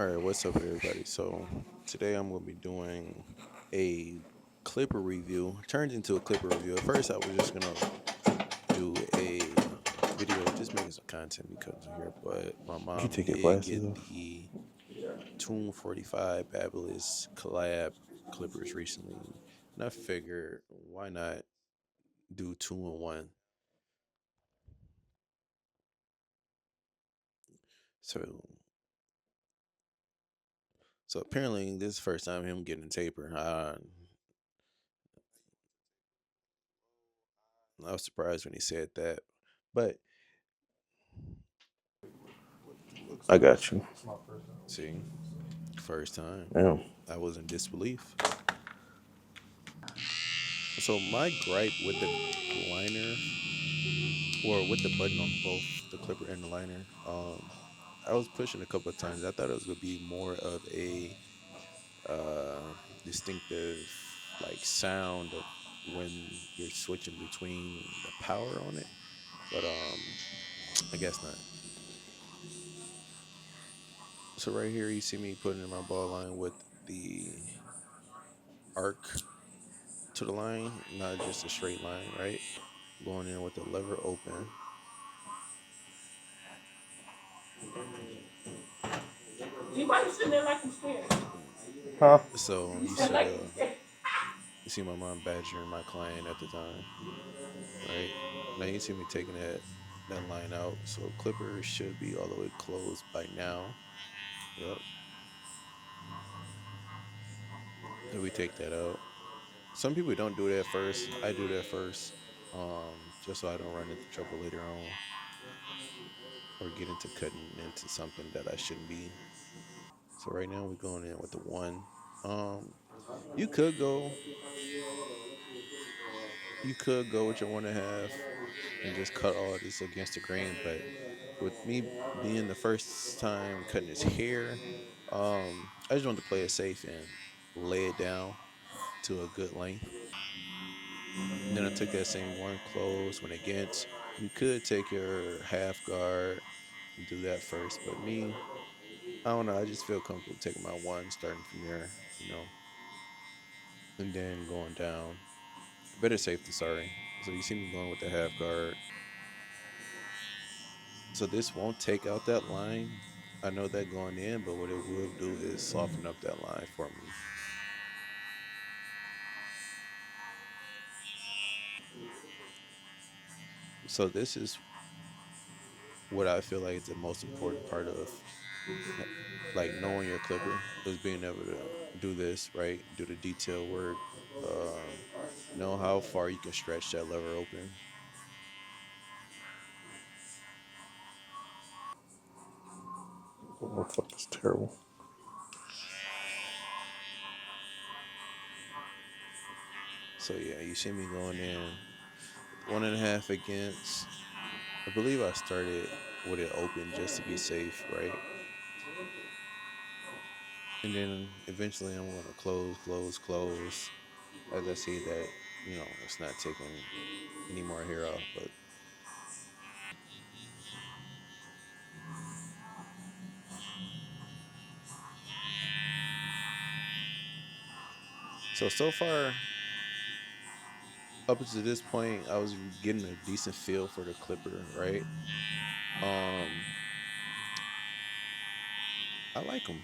All right, what's up, everybody? So today I'm gonna be doing a Clipper review. Turned into a Clipper review. At first, I was just gonna do a video, just making some content because of here. But my You mom take your did glasses get off. the Tomb45 Babyliss collab Clippers recently, and I figured why not do two in one. So, so apparently this is the first time him getting a taper. I was surprised when he said that, but I got you. see, first time. Damn. I was in disbelief. So my gripe with the liner, or with the button on both the clipper and the liner, I was pushing a couple of times. I thought it was gonna be more of a distinctive like sound of when you're switching between the power on it, but I guess not. So right here, you see me putting in my ball line with the arc to the line, not just a straight line, right? Going in with the lever open. Anybody sitting there like you scared? Huh? So You you said see like the you scared. you see my mom badgering my client at the time, right? Now you see me taking that line out. So clipper should be all the way closed by now. Yep. And we take that out. Some people don't do that first. I do that first, just so I don't run into trouble later on or get into cutting into something that I shouldn't be. So right now we're going in with the one. Um, you could go, you could go with your 1.5 and just cut all of this against the grain. But with me being the first time cutting his hair, I just wanted to play it safe and lay it down to a good length. And then I took that same one close when against. You could take your half guard and do that first, but me, I don't know. I just feel comfortable taking my one, starting from there, and then going down. Better safe than sorry. So you see me going with the half guard. So this won't take out that line. I know that going in, but what it will do is soften up that line for me. So this is what I feel like is the most important part of like knowing your clipper is being able to do this, right? Do the detail work. Know how far you can stretch that lever open. Oh, fuck, that's terrible. So yeah, you see me going in 1.5 against. I believe I started with it open just to be safe, right? And then eventually I'm going to close, close, close as I see that, it's not taking any more hair off. But so far, up to this point, I was getting a decent feel for the clipper, right? Um, I like them.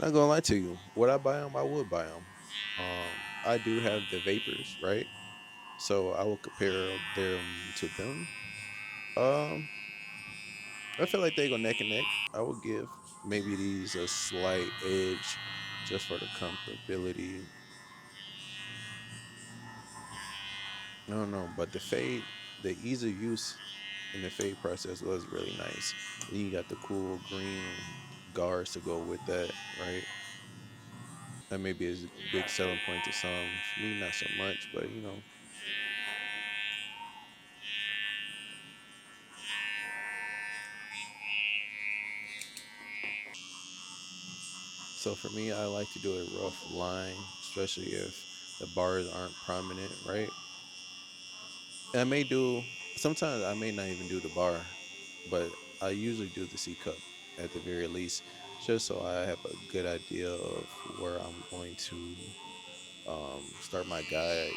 Not gonna lie to you. Would I buy them? I would buy them. I do have the vapors, right? So I will compare them to them. Um, I feel like they go neck and neck. I would give maybe these a slight edge just for the comfortability. I don't know, but the fade, the ease of use in the fade process was really nice. Then you got the cool green guards to go with that, right? That maybe is a big selling point to some. For me, not so much, but So for me, I like to do a rough line, especially if the bars aren't prominent, right? And I may do sometimes I may not even do the bar, but I usually do the C cup. at the very least, just so I have a good idea of where I'm going to start my guide.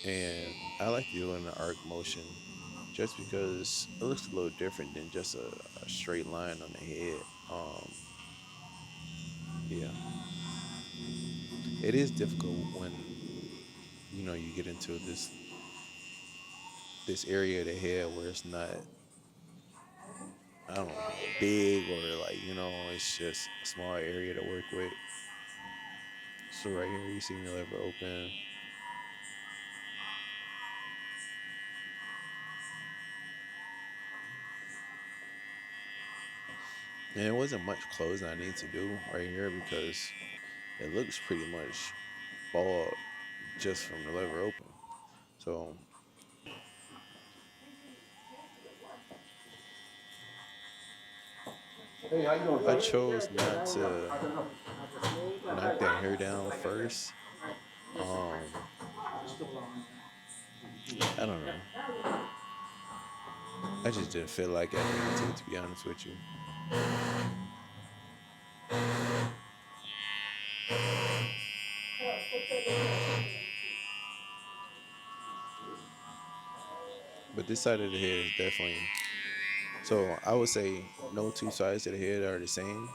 And I like to do it in an arc motion just because it looks a little different than just a straight line on the head. Yeah, it is difficult when you get into this area of the head where it's not, I don't know, big or like it's just a small area to work with. So right here, you see me lever open, and it wasn't much closing I need to do right here because it looks pretty much bald just from the lever open. So Hey, how you doing, I brother? chose not to knock that hair down first. Um, I don't know. I just didn't feel like I needed to be honest with you. But this side of the head is definitely, so I would say no two sides of the head are the same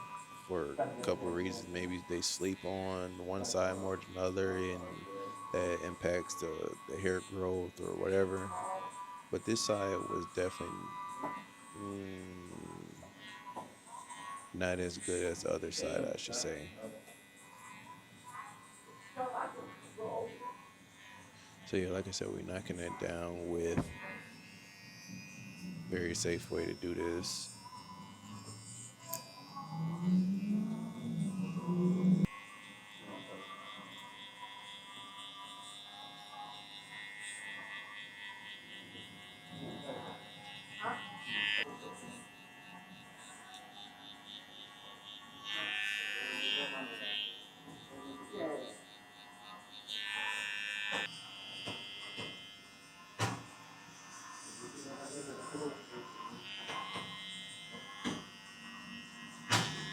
for a couple of reasons. Maybe they sleep on one side more than the other, and that impacts the hair growth or whatever. But this side was definitely mm, not as good as the other side, I should say. So yeah, like I said, we're knocking it down with very safe way to do this.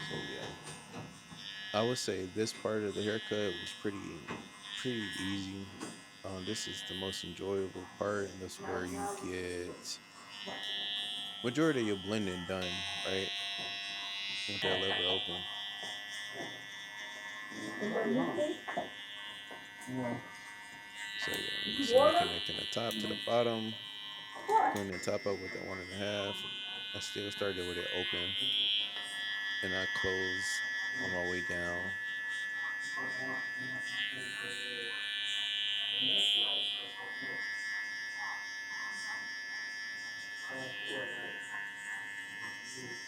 So yeah, I would say this part of the haircut was pretty easy. This is the most enjoyable part, and that's where you get majority of your blending done, right? With that lever open. So yeah, you see me connecting the top to the bottom, cleaning the top up with that 1.5. I still started with it open, and I close on my way down.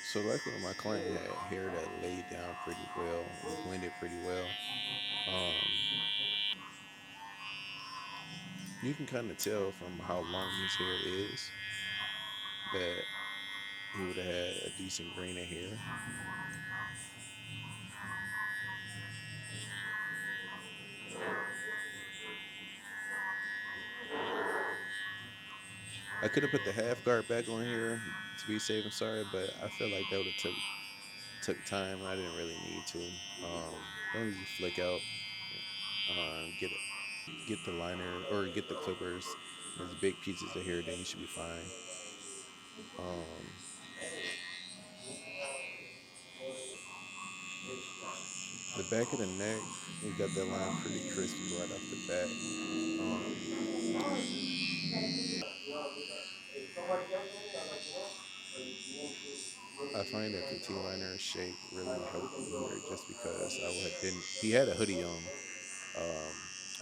So luckily, my client had hair that laid down pretty well and blended pretty well. Um, you can kind of tell from how long his hair is that he would have had a decent grain of hair. I could have put the half guard back on here to be safe and sorry, but I feel like that would have took time. I didn't really need to. As long as you flick out, get the liner or get the clippers. There's big pieces of hair, then you should be fine. Um, the back of the neck, we got that line pretty crispy right off the bat. Um, I find that the T liner shape really helped me here just because didn't. He had a hoodie on.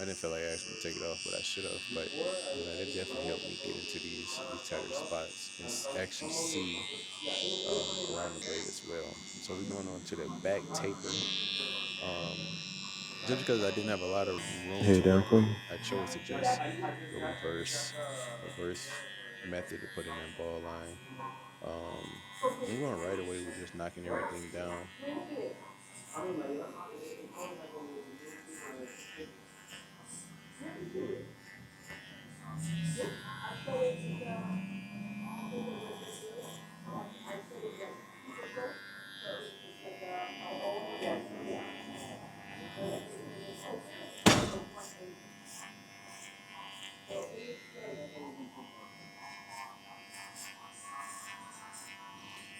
I didn't feel like asking him to take it off, but I should have. But that definitely helped me get into these tighter spots and actually see around the blade as well. So we're going on to the back taper. Um, just because I didn't have a lot of room Head to down work for with, me. I chose to just go reverse method to put it in ball line. Um, I'm going right away with just knocking everything down.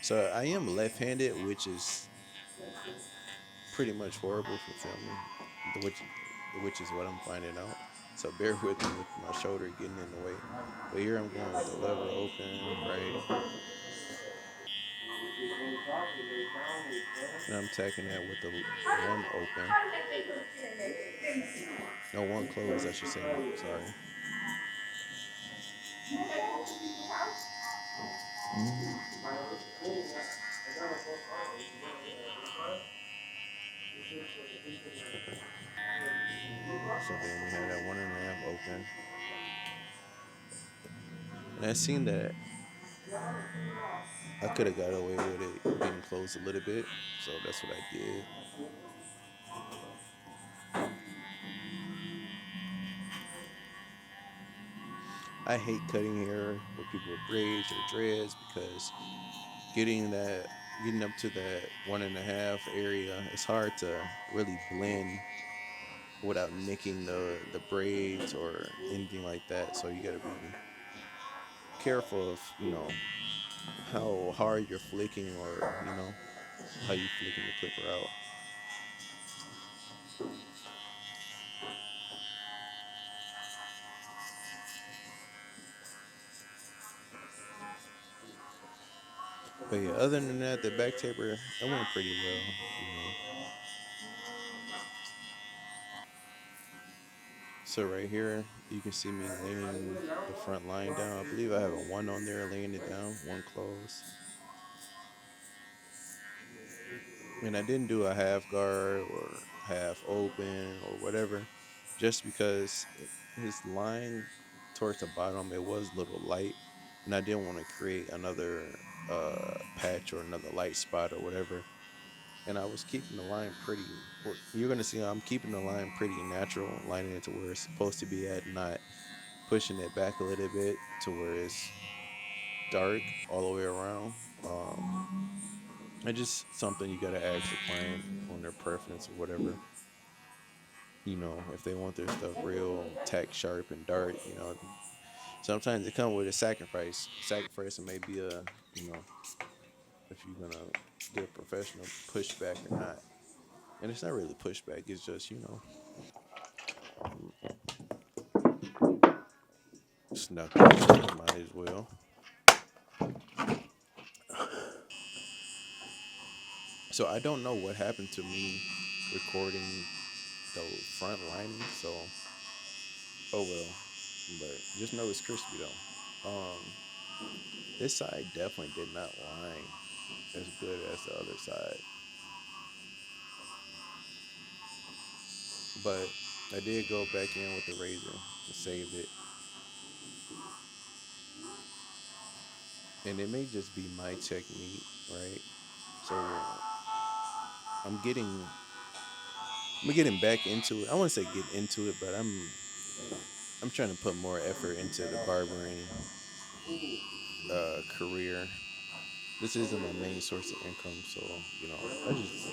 So I am left-handed, which is pretty much horrible for filming, which is what I'm finding out. So bear with me with my shoulder getting in the way. But here I'm going with the lever open, right? And I'm tacking that with the one open. No, one closed, I should say. Sorry. So then we have that 1.5 open. And I seen that I could have got away with it being closed a little bit. So that's what I did. I hate cutting hair with people with braids or dreads because getting that getting up to that 1.5 area, it's hard to really blend without nicking the braids or anything like that. So you got to be careful of how hard you're flicking or how you flicking the clipper out. But yeah, other than that, the back taper it went pretty well. So right here, you can see me laying the front line down. I believe I have a one on there, laying it down, one close. And I didn't do a half guard or half open or whatever, just because his line towards the bottom it was a little light, and I didn't want to create another patch or another light spot or whatever. And I was keeping the line pretty. You're gonna see I'm keeping the line pretty natural, lining it to where it's supposed to be at, not pushing it back a little bit to where it's dark all the way around. It's just something you gotta ask the client on their preference or whatever. If they want their stuff real tack sharp and dark, sometimes it comes with a sacrifice. Sacrifice may be if you're gonna get a professional pushback or not. And it's not really pushback. It's just snuck in, so might as well. So I don't know what happened to me recording the front lining. So oh well, but just know it's crispy though. This side definitely did not line as good as the other side, but I did go back in with the razor and saved it. And it may just be my technique, right? So I'm getting I'm getting back into it. I want to say get into it, but I'm trying to put more effort into the barbering career. This isn't my main source of income, so I just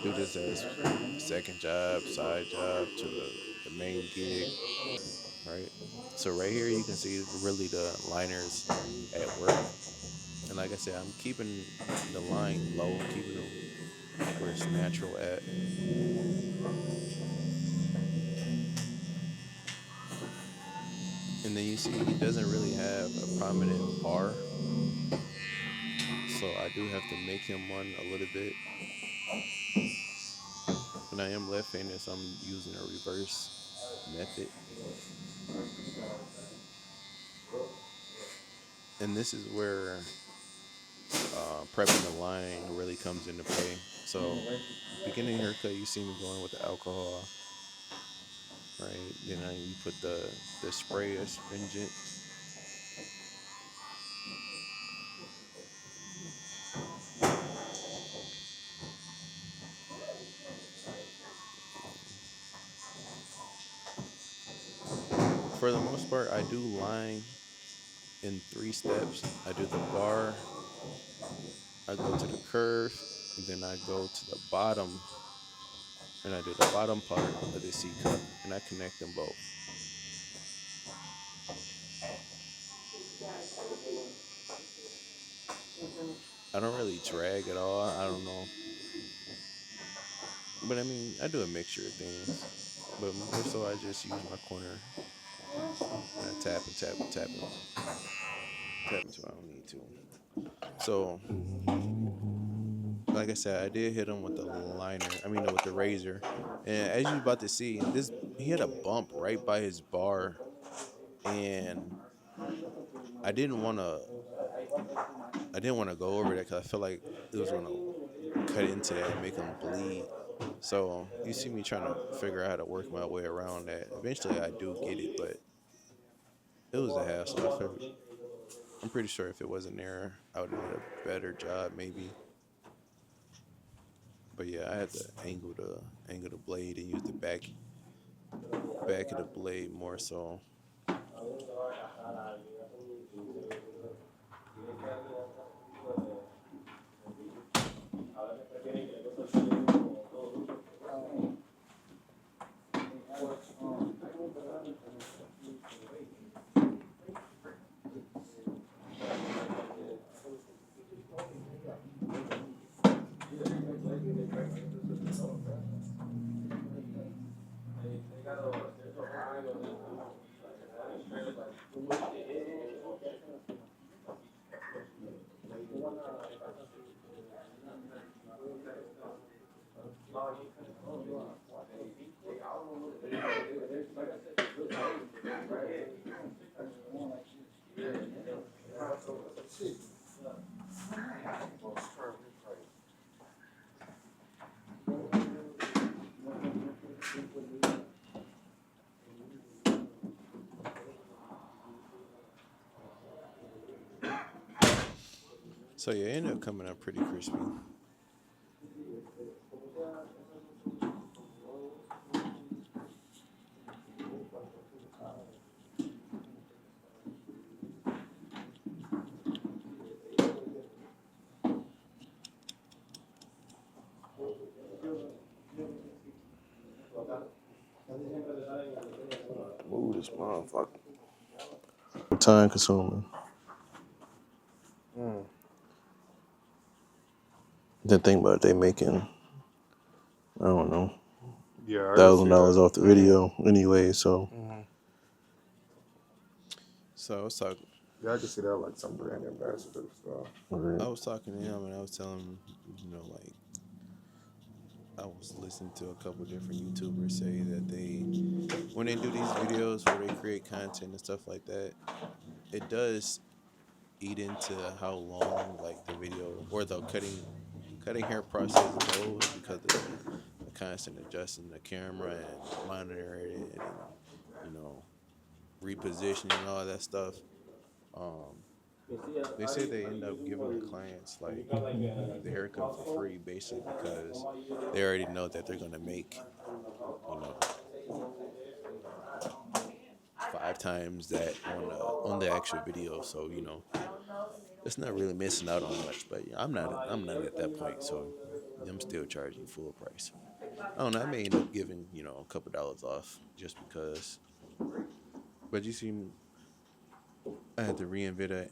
do this as a second job, side job to the main gig, right? So right here you can see really the liners at work, and like I said, I'm keeping the line low, keeping it where it's natural at. And then you see he doesn't really have a prominent bar, so I do have to make him one a little bit. And I am left-handed, so I'm using a reverse method. And this is where prepping the line really comes into play. So beginning haircut, you see me going with the alcohol, right? Then you put the spray astringent. For the most part, I do line in 3 steps. I do the bar, I go to the curve, and then I go to the bottom, and I do the bottom part of the C cup, and I connect them both. I don't really drag at all. I don't know, but I mean, I do a mixture of things. But more so, I just use my corner and I tap and tap and tap and tap until I don't need to. So, like I said, I did hit him with the liner. I mean, no, with the razor. And as you about to see, this he had a bump right by his bar, and I didn't want to. I didn't want to go over that because I felt like it was gonna cut into that and make him bleed. So you see me trying to figure out how to work my way around that. Eventually, I do get it, but it was a hassle. I'm pretty sure if it wasn't there, I would have did a better job, maybe. But yeah, I had to angle the blade and use the back of the blade more so. So yeah, it ended up coming up pretty crispy. Move this motherfucker. Time consuming. Then think about it, they making, I don't know, Yeah, I can see $1,000 that. off the video anyway. So So Yeah, I can see that like some brand ambassador stuff. I was talking to him and I was telling him, like I was listening to a couple different YouTubers say that when they do these videos where they create content and stuff like that, it does eat into how long like the video or the cutting hair process goes because of the constant adjusting the camera and monitoring it and repositioning and all that stuff. Um, they say they end up giving the clients like the haircut for free, basically because they already know that they're gonna make you know 5 times that on the actual video. So it's not really missing out on much. But I'm not at that point, so I'm still charging full price. I don't know. I may end up giving a couple dollars off just because. But you see, I had to reinvent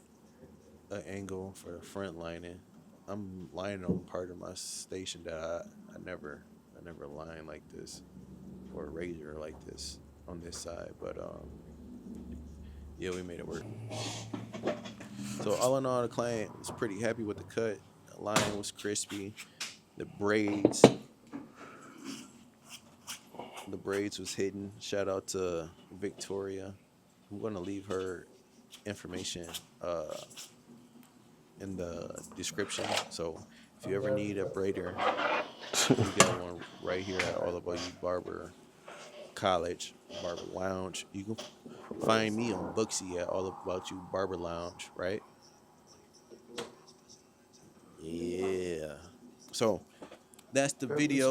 a angle for the front lining. I'm lining on part of my station that I never line like this or razor like this on this side. But yeah, we made it work. So all in all, the client was pretty happy with the cut. The line was crispy. The braids, the braids was hidden. Shout out to Victoria. I'm gonna leave her information in the description. So if you ever need a braider, we got one right here at All About You Barber College, Barber Lounge. You can find me on Booksy at All About You Barber Lounge, right? Yeah. So that's the video.